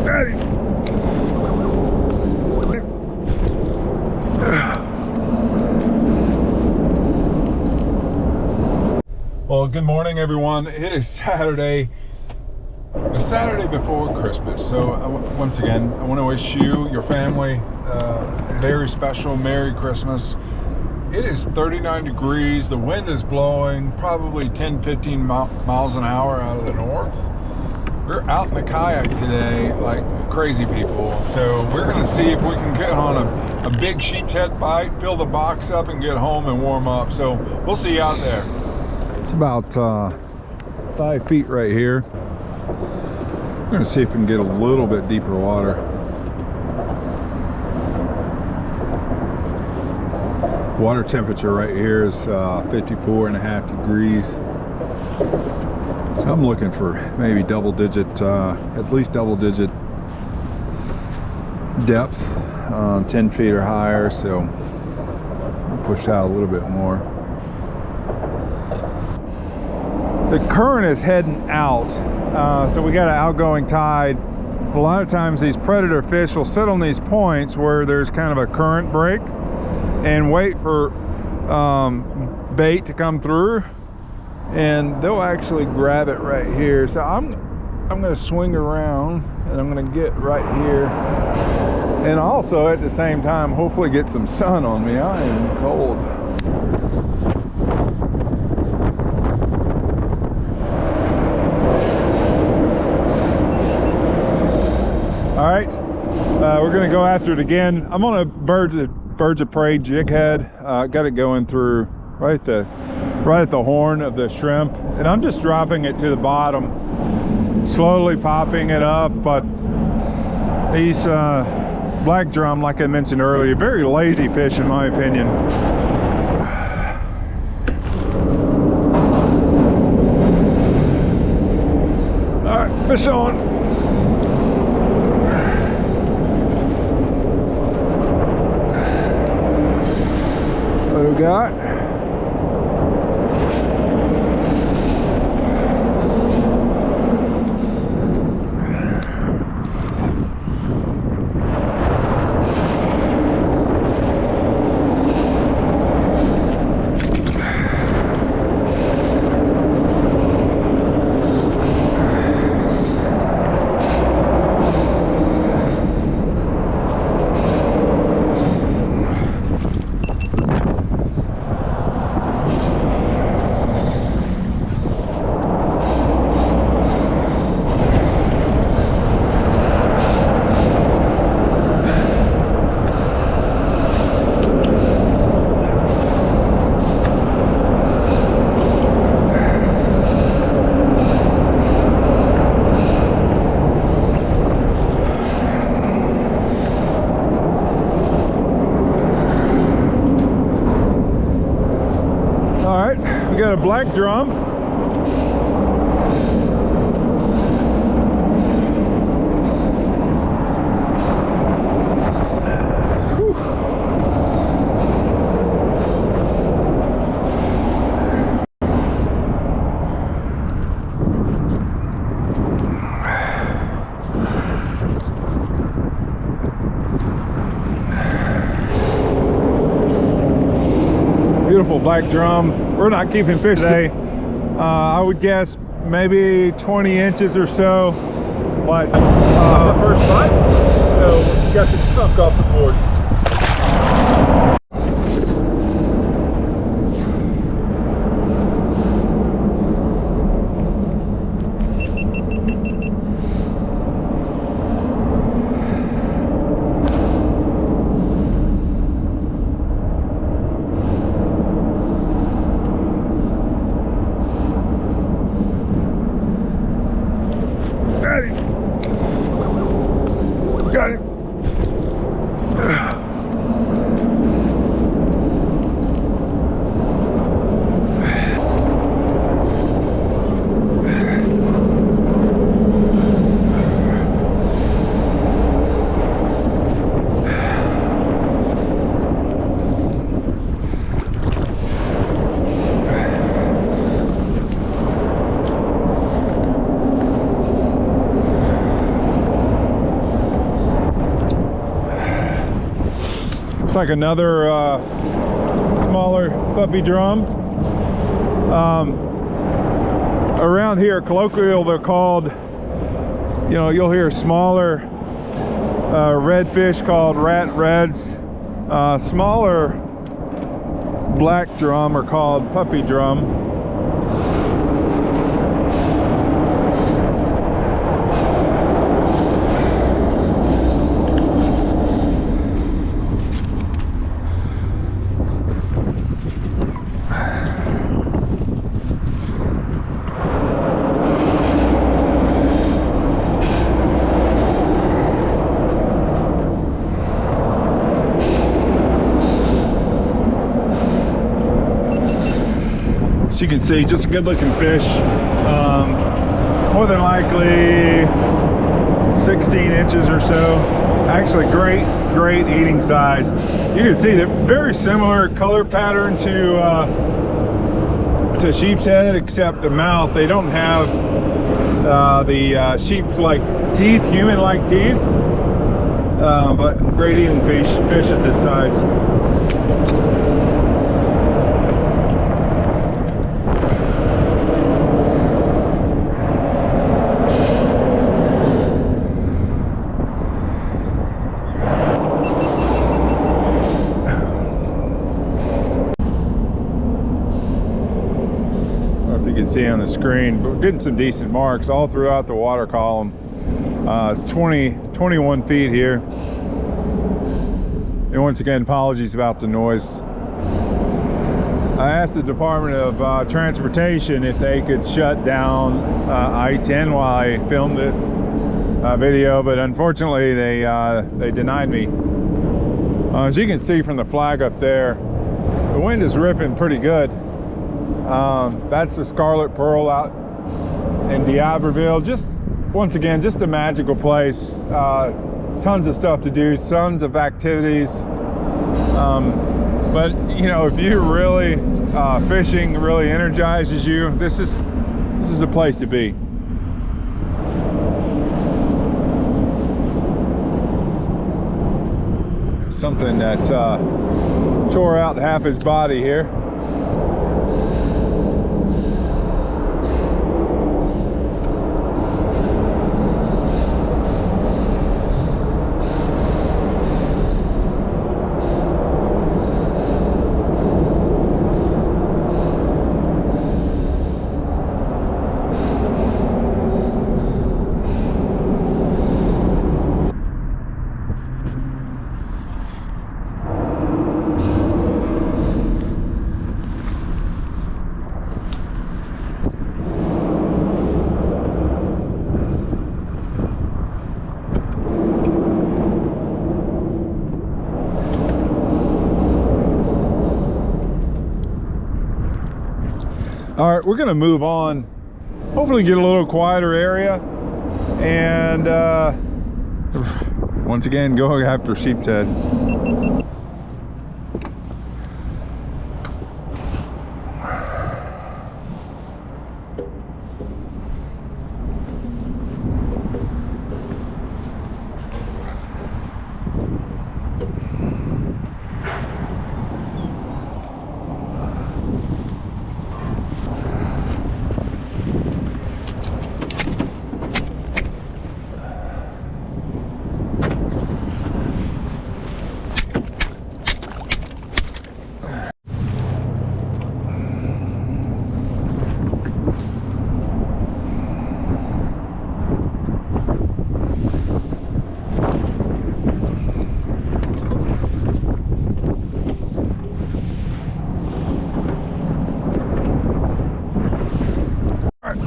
Well, good morning, everyone. It is Saturday, the Saturday before Christmas. So once again, I want to wish you, your family, a very special Merry Christmas. It is 39 degrees. The wind is blowing probably 10-15 miles an hour out of the north. We're out in the kayak today like crazy people. So we're going to see if we can get on a big sheepshead bite, fill the box up, and get home and warm up. So we'll see you out there. It's about 5 feet right here. We're going to see if we can get a little bit deeper water. Water temperature right here is 54.5 degrees. So I'm looking for maybe double digit, at least double digit depth, 10 feet or higher. So I'll push out a little bit more. The current is heading out, so we got an outgoing tide. A lot of times these predator fish will sit on these points where there's kind of a current break and wait for bait to come through, and they'll actually grab it right here. So I'm going to swing around and I'm going to get right here, and also at the same time hopefully get some sun on me. I am cold. All right, we're gonna go after it again. I'm on a birds of prey jig head. Got it going through right at the horn of the shrimp, and I'm just dropping it to the bottom, slowly popping it up. But these black drum, like I mentioned earlier, very lazy fish in my opinion. All right, fish on. What do we got? We got a black drum. Whew. Beautiful black drum. We're not keeping fish today. I would guess maybe 20 inches or so, but our first bite, so we got this skunk off the board. Got it. Looks like another smaller puppy drum. Around here, colloquial, they're called, you know, you'll hear smaller redfish called rat reds. Smaller black drum are called puppy drum. As you can see, just a good looking fish. More than likely 16 inches or so. Actually great eating size. You can see that very similar color pattern to sheepshead, except the mouth. They don't have the sheep's like teeth, human like teeth, but great eating fish at this size. See on the screen, but we're getting some decent marks all throughout the water column. It's 21 feet here, and once again, apologies about the noise. I asked the Department of Transportation if they could shut down I-10 while I filmed this video, but unfortunately they denied me. As you can see from the flag up there, the wind is ripping pretty good. That's the Scarlet Pearl out in D'Iberville. Just once again, just a magical place. Tons of stuff to do, tons of activities. But you know, if you really fishing really energizes you, this is the place to be. Something that tore out half his body here. All right, we're gonna move on, hopefully get a little quieter area, and once again go after sheepshead.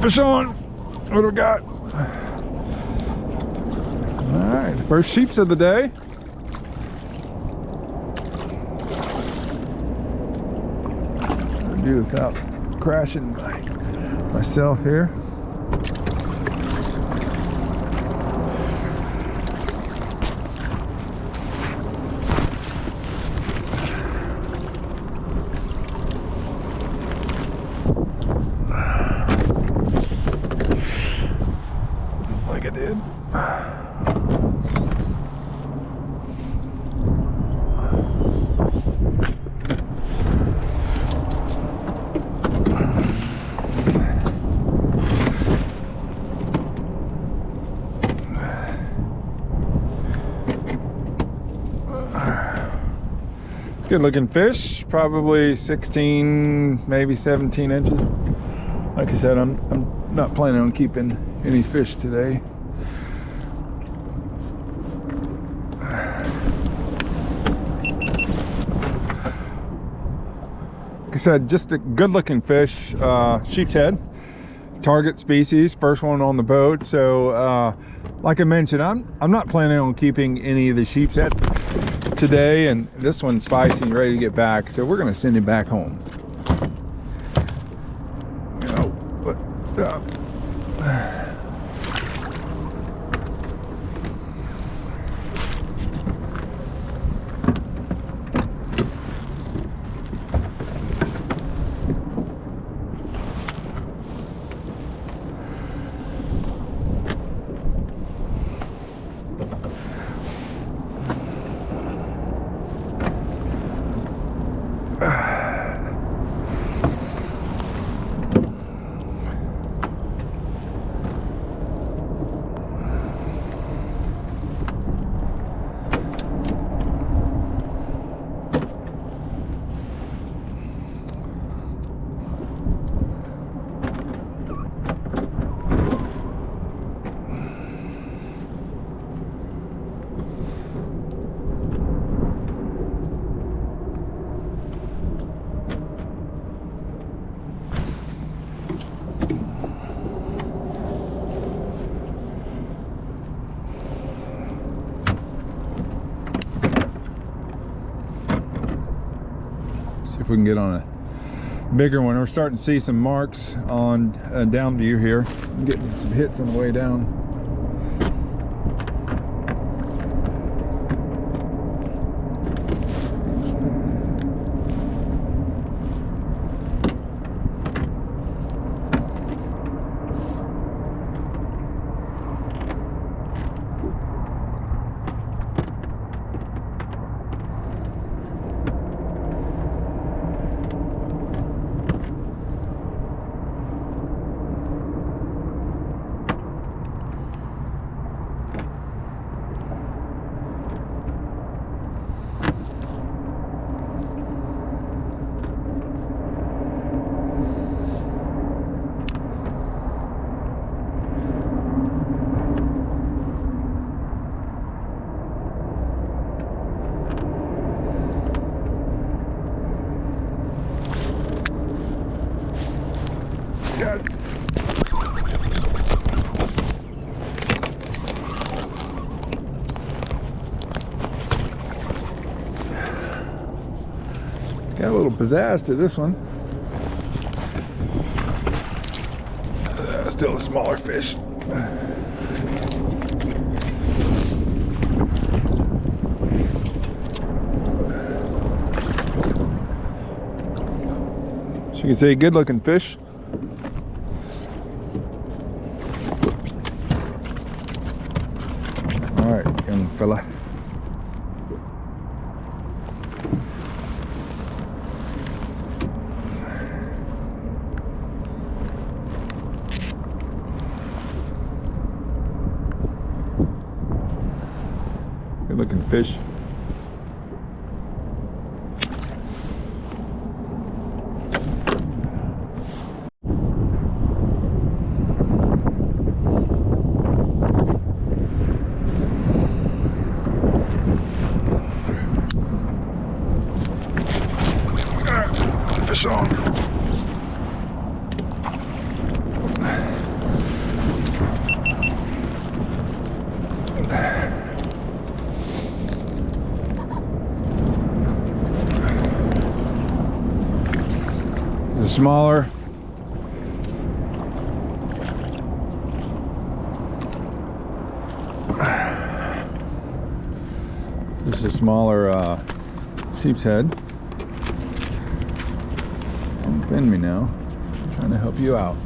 Fish on. What do we got? All right, first sheeps of the day. I'll do this without crashing myself here. Like I did. Good looking fish, probably 16, maybe 17 inches. Like I said, I'm not planning on keeping any fish today. Like I said, just a good looking fish, sheepshead, target species, first one on the boat. So like I mentioned, I'm not planning on keeping any of the sheepshead today, and this one's spicy and ready to get back, so we're gonna send him back home. Oh, but stop. See if we can get on a bigger one. We're starting to see some marks on down view here. I'm getting some hits on the way down. Got it. It's got a little pizzazz to this one. Still a smaller fish. As you can see, good looking fish. All right, young fella. Good looking fish. Fish on. The smaller. This is a smaller sheepshead. Don't offend me now. I'm trying to help you out.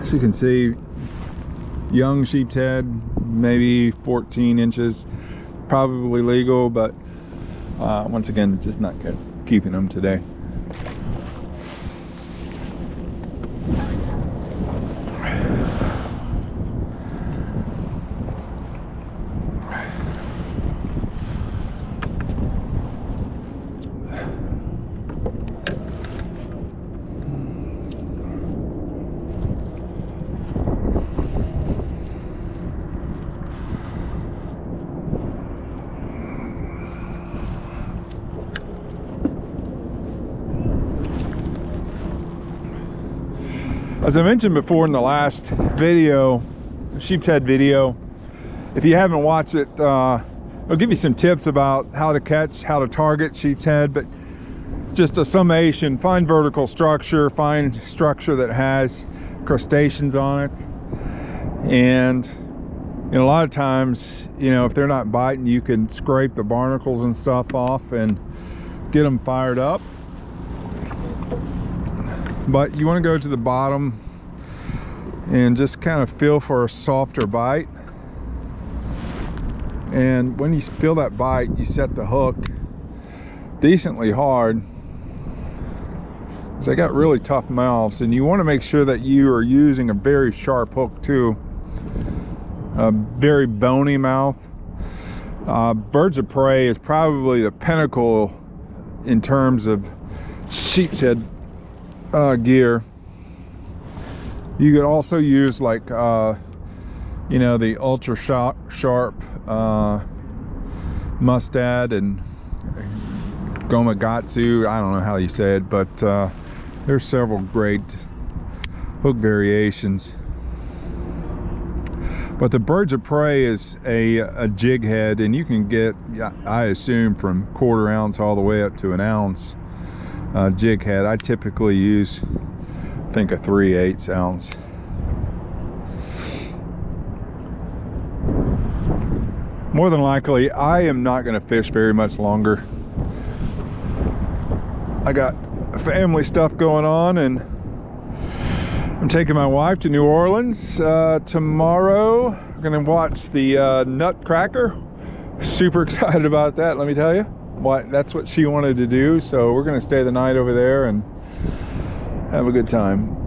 As you can see, young sheepshead, maybe 14 inches, probably legal, but once again, just not good. keeping them today. As I mentioned before in the last video, Sheepshead video, if you haven't watched it, I'll give you some tips about how to catch, how to target sheepshead, but just a summation: find vertical structure, find structure that has crustaceans on it. And a lot of times, if they're not biting, you can scrape the barnacles and stuff off and get them fired up. But you want to go to the bottom and just kind of feel for a softer bite. And when you feel that bite, you set the hook decently hard, because they got really tough mouths, and you want to make sure that you are using a very sharp hook too, a very bony mouth. Birds of prey is probably the pinnacle in terms of sheepshead gear. You could also use like the ultra sharp mustad and gomagatsu. I don't know how you say it, but there's several great hook variations. But the birds of prey is a jig head, and you can get, I assume, from 1/4 ounce all the way up to 1 ounce jig head. I typically use, I think, a 3/8 ounce. More than likely, I am not going to fish very much longer. I got family stuff going on, and I'm taking my wife to New Orleans tomorrow. We're going to watch the Nutcracker. Super excited about that, let me tell you. That's what she wanted to do, so we're going to stay the night over there and have a good time.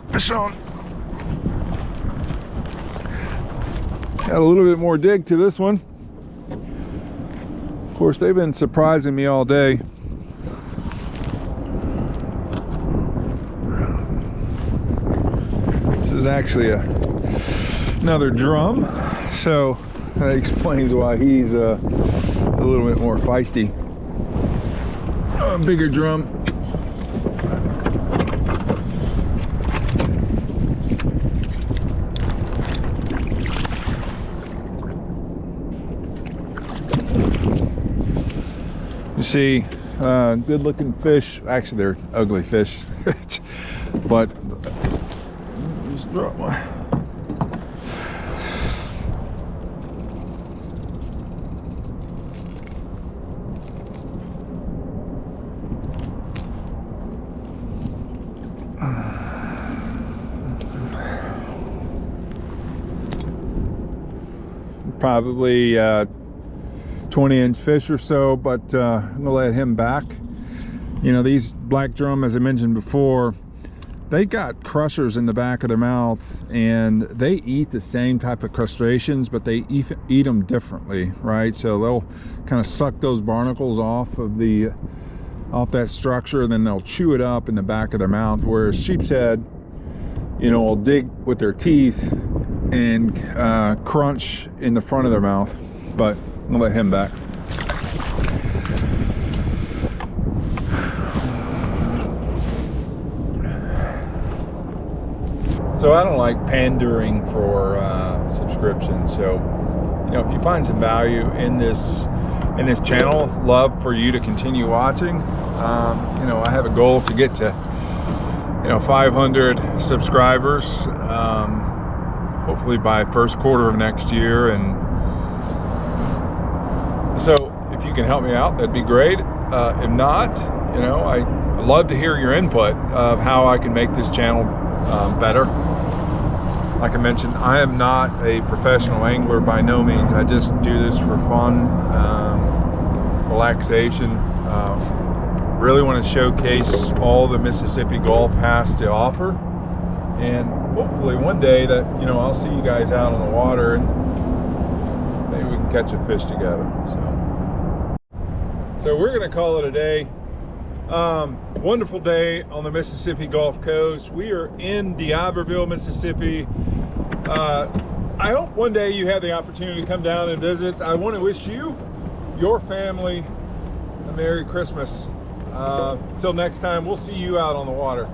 Fish on. Got a little bit more dig to this one. Of course, they've been surprising me all day. This is actually another drum, so that explains why he's a little bit more feisty. A bigger drum. You see, good looking fish. Actually, they're ugly fish, but just drop one. Probably 20-inch fish or so, but I'm gonna let him back. These black drum, as I mentioned before, they got crushers in the back of their mouth, and they eat the same type of crustaceans, but they eat them differently, right? So they'll kind of suck those barnacles off that structure, and then they'll chew it up in the back of their mouth, whereas sheepshead, will dig with their teeth and crunch in the front of their mouth. But I'm gonna let him back. So I don't like pandering for subscriptions. So if you find some value in this channel, love for you to continue watching. I have a goal to get to 500 subscribers, hopefully by first quarter of next year. And so if you can help me out, that'd be great. If not, I'd love to hear your input of how I can make this channel better. Like I mentioned, I am not a professional angler by no means. I just do this for fun, relaxation. Really want to showcase all the Mississippi Gulf has to offer, and hopefully one day that I'll see you guys out on the water and maybe we can catch a fish together. So we're gonna call it a day. Wonderful day on the Mississippi Gulf Coast. We are in D'Iberville, Mississippi. I hope one day you have the opportunity to come down and visit. I want to wish you, your family, a Merry Christmas. Till next time, we'll see you out on the water.